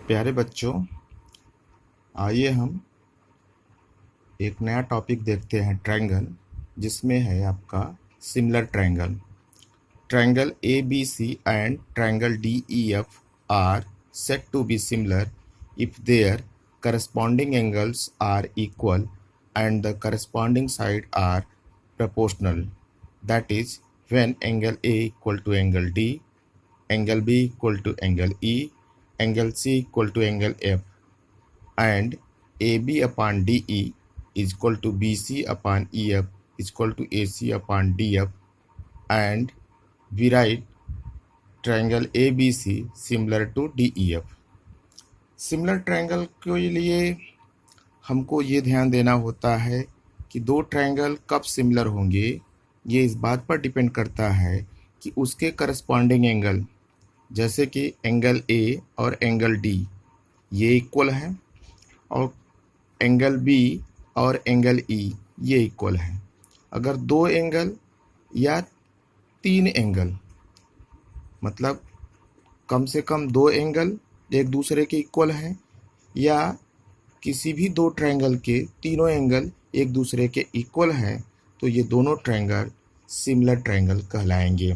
प्यारे बच्चों, आइए हम एक नया टॉपिक देखते हैं ट्रायंगल, जिसमें है आपका similar triangle. Triangle A B C and triangle D E F are said to be similar if their corresponding angles are equal and the corresponding sides are proportional. That is, when angle A equal to angle D, angle B equal to angle E, angle C equal to angle F, and AB upon DE is equal to BC upon EF is equal to AC upon DF, and we write triangle ABC similar to DEF. Similar triangle के लिए हमको ये ध्यान देना होता है कि दो ट्रायंगल कब सिमिलर होंगे। ये इस बात पर डिपेंड करता है कि उसके करस्पॉन्डिंग एंगल, जैसे कि एंगल ए और एंगल डी ये इक्वल हैं, और एंगल बी और एंगल ई ये इक्वल है। अगर दो एंगल या तीन एंगल, मतलब कम से कम दो एंगल एक दूसरे के इक्वल हैं, या किसी भी दो ट्रायंगल के तीनों एंगल एक दूसरे के इक्वल हैं, तो ये दोनों ट्रायंगल सिमिलर ट्रायंगल कहलाएंगे।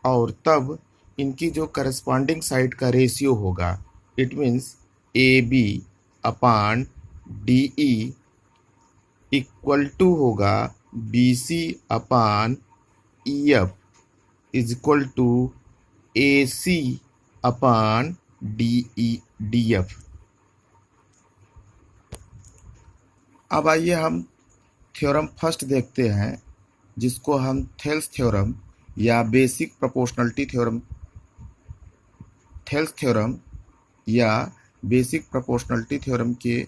और तब इनकी जो करस्पॉन्डिंग साइड का रेशियो होगा, it means A B upon D E equal to होगा B C upon E F is equal to A C upon D F. अब आइए हम थ्योरम फर्स्ट देखते हैं, जिसको हम थेल्स थ्योरम या basic proportionality theorem, Thales theorem या बेसिक प्रोपोर्शनलिटी थ्योरम के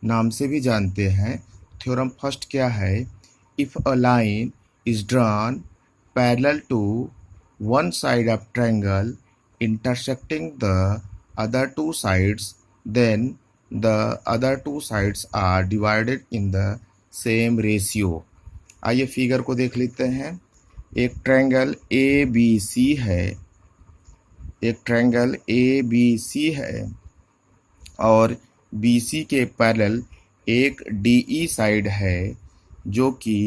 नाम से भी जानते हैं। थ्योरम फर्स्ट क्या है? If a line is drawn parallel to one side of triangle intersecting the other two sides, then the other two sides are divided in the same ratio. आइए figure को देख लेते हैं। एक ट्रायंगल ए बी सी है, एक triangle A B सी है, और बी सी के पैरेलल एक डी ई साइड है, जो कि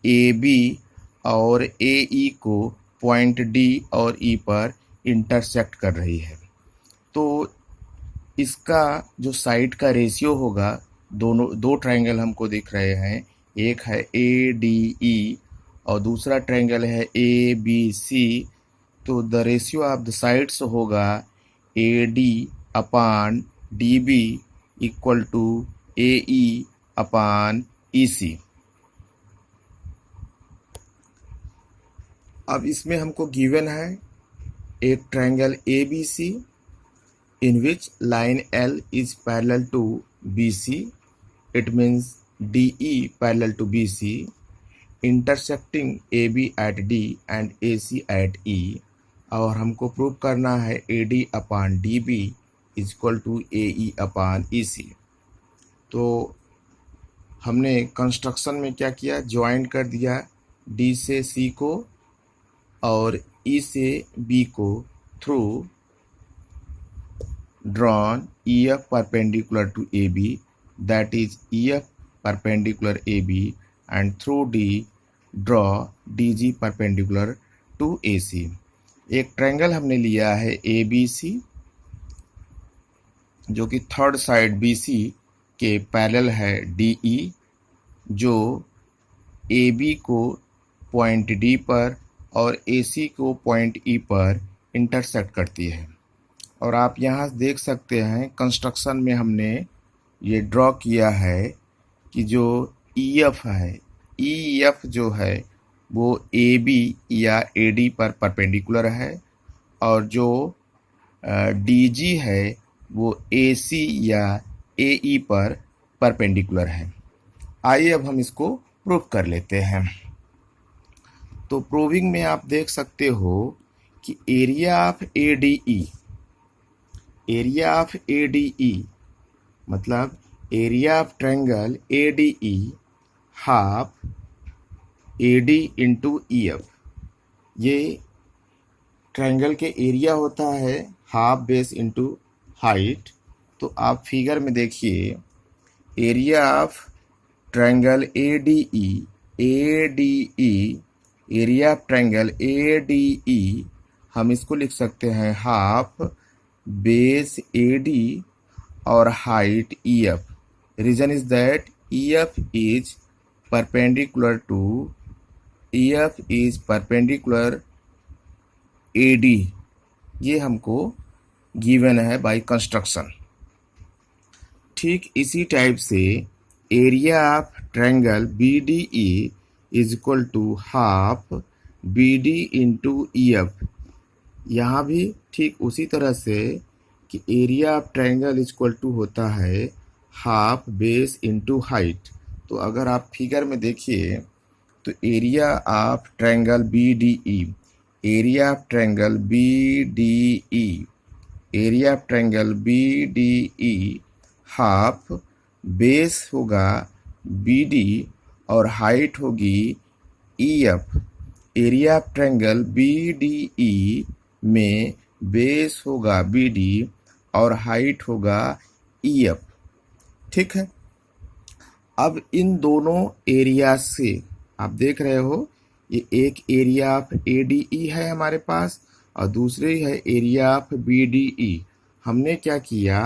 ए बी और ए ई को पॉइंट डी और ई पर इंटरसेक्ट कर रही है। तो इसका जो साइड का रेशियो होगा, दो ट्रायंगल हमको दिख रहे हैं, एक है ए डी ई और दूसरा ट्रायंगल है ए बी सी। तो the ratio of the sides होगा A D upon D B equal to A E upon E C. अब इसमें हमको गिवन है एक triangle A B C in which line L is parallel to BC, it means DE parallel to BC, intersecting AB at D and AC at E, और हमको prove करना है AD upon DB is equal to AE upon EC। तो हमने construction में क्या किया? Joint कर दिया D से C को और E से B को through drawn EF perpendicular to AB, that is EF perpendicular AB, and through D draw DG perpendicular to AC। एक ट्रायंगल हमने लिया है ABC, जो कि थर्ड साइड BC के पैरेलल है DE, जो AB को पॉइंट D पर और AC को पॉइंट E पर इंटरसेक्ट करती है। और आप यहाँ देख सकते हैं कंस्ट्रक्शन में हमने ये ड्रॉ किया है कि जो EF है, EF जो है वो AB या AD पर परपेंडिकुलर है, और जो DG है वो AC या AE पर परपेंडिकुलर है। आइए अब हम इसको प्रूव कर लेते हैं। तो प्रूविंग में आप देख सकते हो कि area of ADE, area of ADE मतलब area of triangle ADE half AD into EF। ये ट्रायंगल के एरिया होता है हाफ बेस इंटू हाइट, तो आप फिगर में देखिए, area of triangle ADE, area of triangle ADE, हम इसको लिख सकते हैं हाफ बेस AD और height EF. Reason is that EF is perpendicular AD. ये हमको गिवन है बाय कंस्ट्रक्शन। ठीक इसी टाइप से area of triangle BDE is equal to half BD into EF। यहाँ भी ठीक उसी तरह से कि area of triangle is equal to होता है हाफ बेस इंटू हाइट। तो अगर आप फिगर में देखिए तो area of triangle BDE, area of triangle BDE, area of triangle BDE half base होगा BD और हाइट होगी EF। Area of triangle BDE में बेस होगा BD और हाइट होगा EF। ठीक है, अब इन दोनों एरिया से आप देख रहे हो, ये एक एरिया ऑफ ADE है हमारे पास और दूसरी है एरिया ऑफ BDE। हमने क्या किया,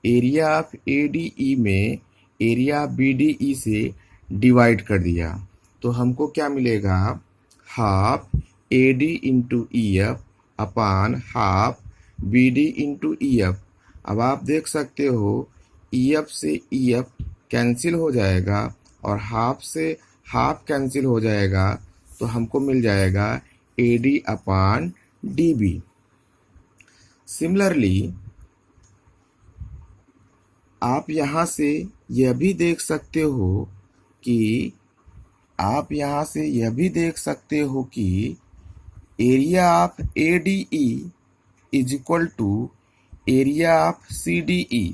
एरिया ऑफ ADE में एरिया ऑफ BDE से डिवाइड कर दिया, तो हमको क्या मिलेगा, हाफ AD इंटू EF अपान हाफ BD इंटू EF। अब आप देख सकते हो EF से EF कैंसिल हो जाएगा और हाफ से हाफ कैंसिल हो जाएगा, तो हमको मिल जाएगा AD अपान DB। सिमिलरली आप यहाँ से यह भी देख सकते हो कि area of ADE is equal to area of CDE।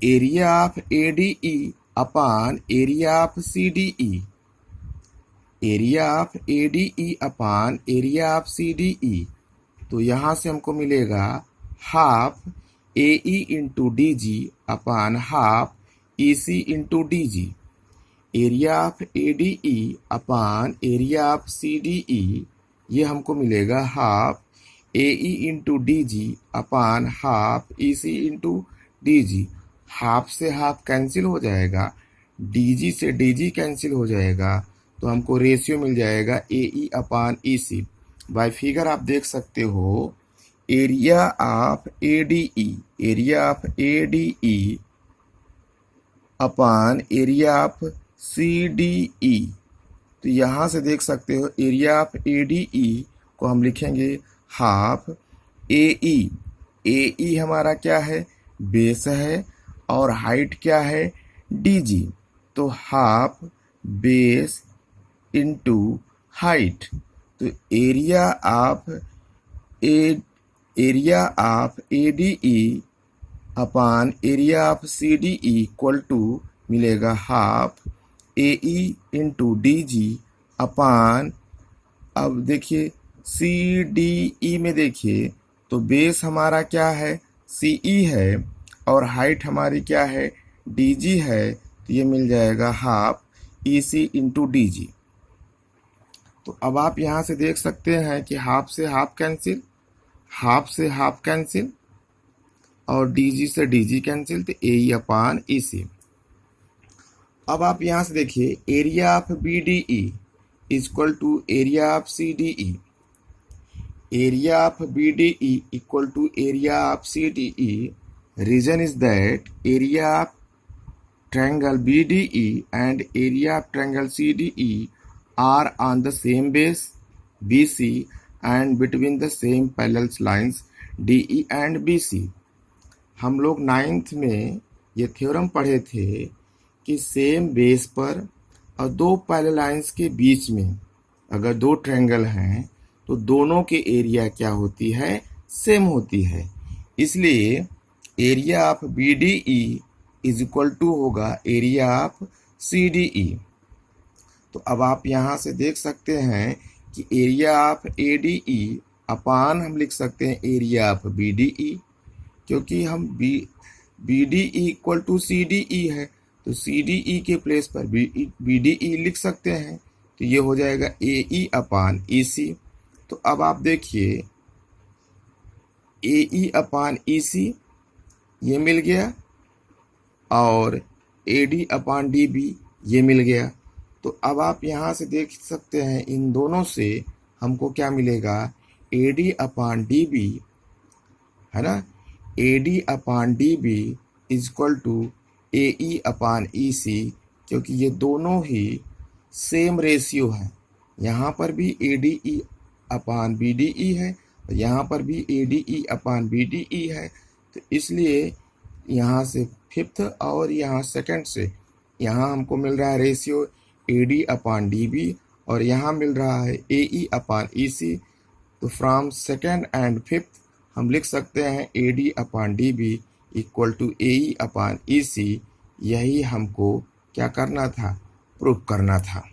Area of ADE upon area of CDE, area of ADE upon area of CDE। तो यहाँ से हमको मिलेगा half AE into DG upon half EC into DG। Area of ADE upon area of CDE, ये हमको मिलेगा half AE into DG upon half EC into DG। Half से half cancel हो जाएगा, DG से DG कैंसिल हो जाएगा, तो हमको रेशियो मिल जाएगा AE upon EC। Bye figure आप देख सकते हो area of ADE, area of ADE upon area of CDE। तो यहाँ से देख सकते हो एरिया ऑफ ADE को हम लिखेंगे हाफ AE हमारा क्या है, बेस है और हाइट क्या है, DG। तो हाफ बेस इंटू हाइट। तो area of ADE upon area of CDE equal to मिलेगा half AE into DG upon, अब देखिए CDE में देखिए तो बेस हमारा क्या है, CE है और हाइट हमारी क्या है, DG है, तो ये मिल जाएगा हाफ EC इंटू DG। तो अब आप यहाँ से देख सकते हैं कि हाफ से हाफ कैंसिल, हाफ से हाफ कैंसिल और DG से DG कैंसिल, तो AE अपान EC। अब आप यहाँ से देखिए area of BDE equal to area of CDE, area of BDE equal to area of CDE। Reason is that area of triangle BDE and area of triangle CDE are on the same base BC and between the same parallel lines DE and BC। हम लोग 9th में ये theorem पढ़े थे कि same base पर और दो पैरेलल लाइंस के बीच में अगर दो ट्रायंगल हैं तो दोनों के एरिया क्या होती है, सेम होती है। इसलिए area of BDE is equal to होगा एरिया ऑफ CDE। तो अब आप यहाँ से देख सकते हैं कि एरिया ऑफ ADE अपान हम लिख सकते हैं एरिया ऑफ BDE, क्योंकि हम BDE इक्वल टू CDE है, तो CDE के प्लेस पर BDE लिख सकते हैं, तो ये हो जाएगा AE अपान EC। तो अब आप देखिए AE अपान EC ये मिल गया और AD अपान DB ये मिल गया। तो अब आप यहाँ से देख सकते हैं इन दोनों से हमको क्या मिलेगा, AD अपान DB है ना, AD upon DB is equal to AE upon EC, क्योंकि ये दोनों ही सेम रेशियो है। यहाँ पर भी ADE अपान BDE है और यहाँ पर भी ADE अपान BDE है, तो इसलिए यहाँ से फिफ्थ और यहाँ सेकंड से यहाँ हमको मिल रहा है रेशियो AD अपान DB और यहाँ मिल रहा है AE अपान EC। तो फ्रॉम सेकंड एंड फिफ्थ हम लिख सकते हैं AD upon DB equal to AE upon EC। यही हमको क्या करना था, प्रूफ करना था।